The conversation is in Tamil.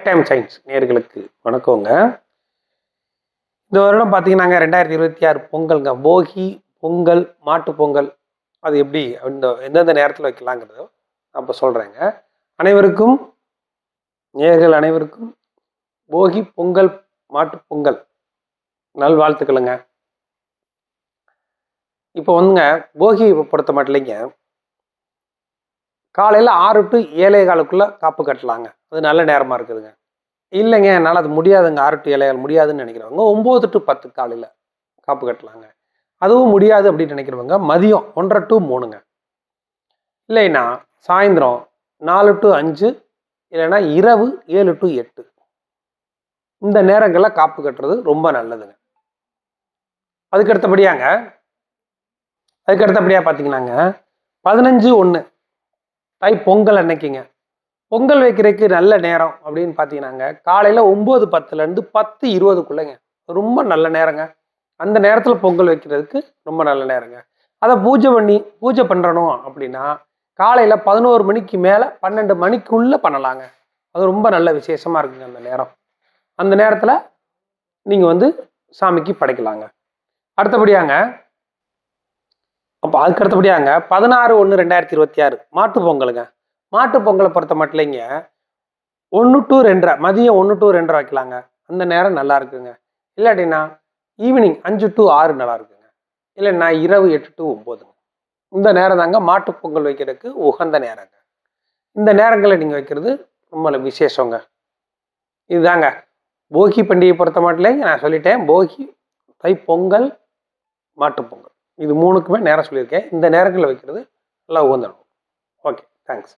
டைம் சயின்ஸ் நேர்களுக்கு வணக்கங்க. இந்த வருடம் பார்த்தீங்கன்னாங்க 2026 பொங்கல்ங்க. போகி, பொங்கல், மாட்டு பொங்கல் அது எப்படி எந்தெந்த நேரத்தில் வைக்கலாங்கிறத அப்போ சொல்கிறேங்க. அனைவருக்கும் நேர்கள் அனைவருக்கும் போகி, பொங்கல், மாட்டு பொங்கல் நல்வாழ்த்துக்களுங்க. இப்போ வந்துங்க போகி பொறுத்த மட்டும் காலையில் 6 to 7:15 காப்பு கட்டலாங்க. அது நல்ல நேரமாக இருக்குதுங்க. இல்லைங்க என்னால் அது முடியாதுங்க, 6 to 7 முடியாதுன்னு நினைக்கிறவங்க 9 to 10 காலையில் காப்பு கட்டலாங்க. அதுவும் முடியாது அப்படின்னு நினைக்கிறவங்க மதியம் 1:30 to 3ங்க. இல்லைன்னா சாயந்தரம் 4 to 5, இல்லைன்னா இரவு 7 to 8 இந்த நேரங்களில் காப்பு கட்டுறது ரொம்ப நல்லதுங்க. அதுக்கடுத்தபடியாக பார்த்தீங்கன்னாங்க 15/1 தை பொங்கல் அன்னைக்குங்க. பொங்கல் வைக்கிறதுக்கு நல்ல நேரம் அப்படின்னு பார்த்தீங்கன்னாங்க காலையில் 9:10 10:20 ரொம்ப நல்ல நேரங்க. அந்த நேரத்தில் பொங்கல் வைக்கிறதுக்கு ரொம்ப நல்ல நேரங்க. அதை பூஜை பண்ணுறணும் அப்படின்னா காலையில் 11 மணிக்கு மேலே 12 மணிக்குள்ளே பண்ணலாங்க. அது ரொம்ப நல்ல விசேஷமாக இருக்குங்க அந்த நேரம். அந்த நேரத்தில் நீங்கள் சாமிக்கு படைக்கலாங்க. அதுக்கடுத்தபடியாங்க 16/1/2026 மாட்டு பொங்கலுங்க. மாட்டு பொங்கலை பொறுத்த மட்டும் 1 to 2:30 மதியம் 1 to 2:30 வைக்கலாங்க. அந்த நேரம் நல்லா இருக்குங்க. இல்லாட்டினா ஈவினிங் 5 to 6 நல்லா இருக்குங்க. இல்லைன்னா இரவு 8 to 9 இந்த நேரம் தாங்க மாட்டு பொங்கல் வைக்கிறதுக்கு உகந்த நேரங்க. இந்த நேரங்களை நீங்கள் வைக்கிறது ரொம்ப விசேஷங்க. இதுதாங்க போகி பண்டிகை பொறுத்த மட்டும் நான் சொல்லிட்டேன். போகி, தை பொங்கல், மாட்டு பொங்கல் இது 3க்குமே நேரம் சொல்லியிருக்கேன். இந்த நேரங்களில் வைக்கிறது நல்லா உகந்தணும். Okay, thanks.